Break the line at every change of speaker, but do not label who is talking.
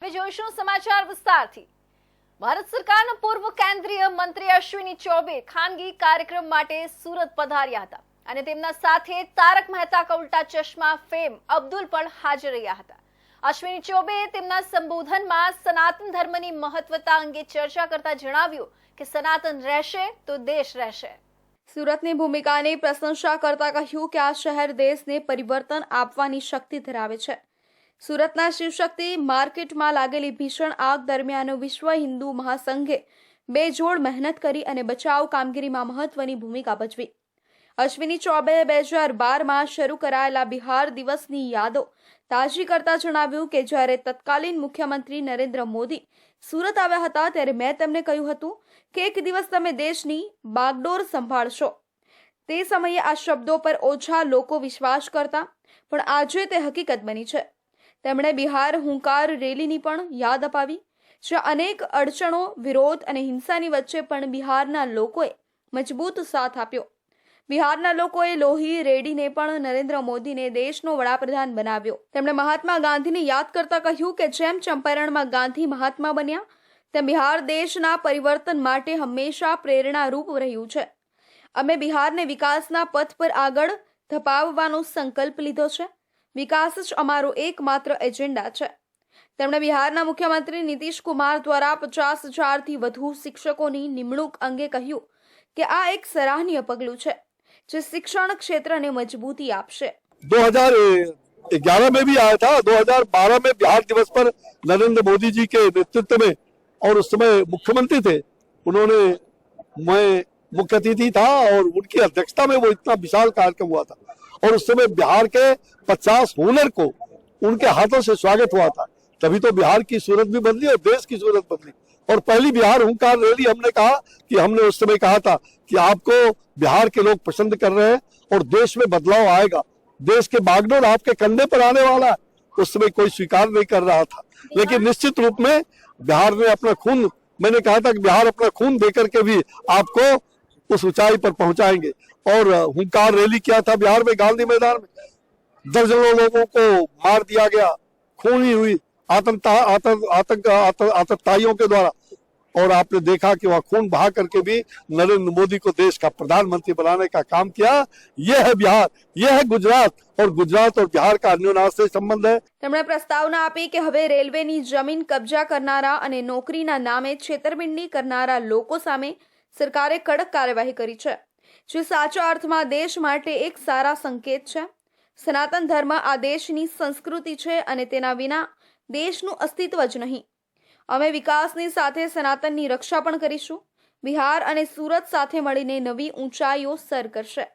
હવે જોઈશું સમાચાર વિસ્તારથી। ભારત સરકારના પૂર્વ કેન્દ્રીય મંત્રી અશ્વિની ચૌબે ખાનગી કાર્યક્રમ માટે સુરત પધાર્યા હતા અને તેમના સાથે તારક મહેતા કા ઉલ્ટા ચશ્મા ફેમ અબ્દુલ પણ હાજર રહ્યા હતા। અશ્વિની ચૌબે તેમના સંબોધનમાં સનાતન ધર્મની મહત્વતા અંગે ચર્ચા કરતા જણાવ્યું કે સનાતન રહેશે તો દેશ રહેશે। સુરતની ભૂમિકાની પ્રશંસા કરતા કહ્યું કે આ શહેર દેશને પરિવર્તન આપવાની શક્તિ ધરાવે છે। સુરતના શિવશક્તિ માર્કેટમાં લાગેલી ભીષણ આગ દરમિયાન વિશ્વ હિન્દુ મહાસંઘે બેજોડ મહેનત કરી અને બચાવ કામગીરીમાં મહત્વની ભૂમિકા ભજવી। અશ્વિની ચૌબે 2012માં શરૂ કરાયેલા બિહાર દિવસની યાદો તાજી કરતા જણાવ્યું કે જ્યારે તત્કાલીન મુખ્યમંત્રી નરેન્દ્ર મોદી સુરત આવ્યા હતા ત્યારે મેં તેમને કહ્યું હતું કે એક દિવસ તમે દેશની બાગડોર સંભાળશો। તે સમયે આ શબ્દો પર ઓછા લોકો વિશ્વાસ કરતા, પણ આજે તે હકીકત બની છે। તેમણે બિહાર હુંકાર રેલીની પણ યાદ અપાવી, જ્યાં અનેક અડચણો, વિરોધ અને હિંસાની વચ્ચે પણ બિહારના લોકોએ મજબૂત સાથ આપ્યો। બિહારના લોકોએ લોહી રેડીને પણ નરેન્દ્ર મોદીને દેશનો વડાપ્રધાન બનાવ્યો। તેમણે મહાત્મા ગાંધીને યાદ કરતા કહ્યું કે જેમ ચંપારણમાં ગાંધી મહાત્મા બન્યા, તેમ બિહાર દેશના પરિવર્તન માટે હંમેશા પ્રેરણારૂપ રહ્યું છે। અમે બિહારને વિકાસના પથ પર આગળ ધપાવવાનો સંકલ્પ લીધો છે। વિકાસ જ અમારો એકમાત્ર એજન્ડા છે। તેમણે બિહારના મુખ્યમંત્રી નીતિશ કુમાર દ્વારા 50,000થી વધુ શિક્ષકોની નિમણૂક અંગે કહ્યું કે આ એક સરાહનીય પગલું છે જે શિક્ષણ ક્ષેત્રને મજબૂતી આપશે।
2011 में भी आया था, 2012 में बिहार दिवस पर नरेंद्र मोदी जी के नेतृत्व में, और उस समय मुख्यमंत्री थे, उन्होंने, मैं मुख्य अतिथि था और उनकी अध्यक्षता में वो इतना विशाल कार्यक्रम हुआ था, और उस समय बिहार के 50 हुनर को उनके हाथों से स्वागत हुआ था। तभी तो बिहार की सूरत भी बदली और देश की सूरत बदली। और पहली बिहार हुंकार रैली हमने कहा कि हमने उस समय कहा था कि आपको बिहार के लोग पसंद कर रहे हैं और देश में बदलाव आएगा, देश के बागडोर आपके कंधे पर आने वाला है। उस समय कोई स्वीकार नहीं कर रहा था, लेकिन निश्चित रूप में बिहार ने अपना खून, मैंने कहा था कि बिहार अपना खून देकर के भी आपको उस ऊंचाई पर पहुंचाएंगे। और हुंकार रैली किया था बिहार में, गांधी मैदान में दर्जनों लोगों को मार दिया गया, खूनी हुई आतंकवादियों के द्वारा, और आपने देखा कि वह खून बहा करके भी नरेंद्र मोदी को देश का प्रधानमंत्री बनाने का काम किया। यह है बिहार, यह है गुजरात, और गुजरात और बिहार का अन्योन्याश्रय संबंध है।
તેમણે પ્રસ્તાવના આપી કે હવે રેલવેની જમીન કબજા કરનારા અને નોકરીના નામે છેતરપિંડી કરનારા લોકો સામે સરકારે કડક કાર્યવાહી કરી છે, જે સાચા અર્થમાં દેશ માટે એક સારા સંકેત છે। સનાતન ધર્મ આ દેશની સંસ્કૃતિ છે અને તેના વિના દેશનું અસ્તિત્વ જ નહીં। અમે વિકાસની સાથે સનાતનની રક્ષા પણ કરીશું। બિહાર અને સુરત સાથે મળીને નવી ઊંચાઈઓ સર કરશે।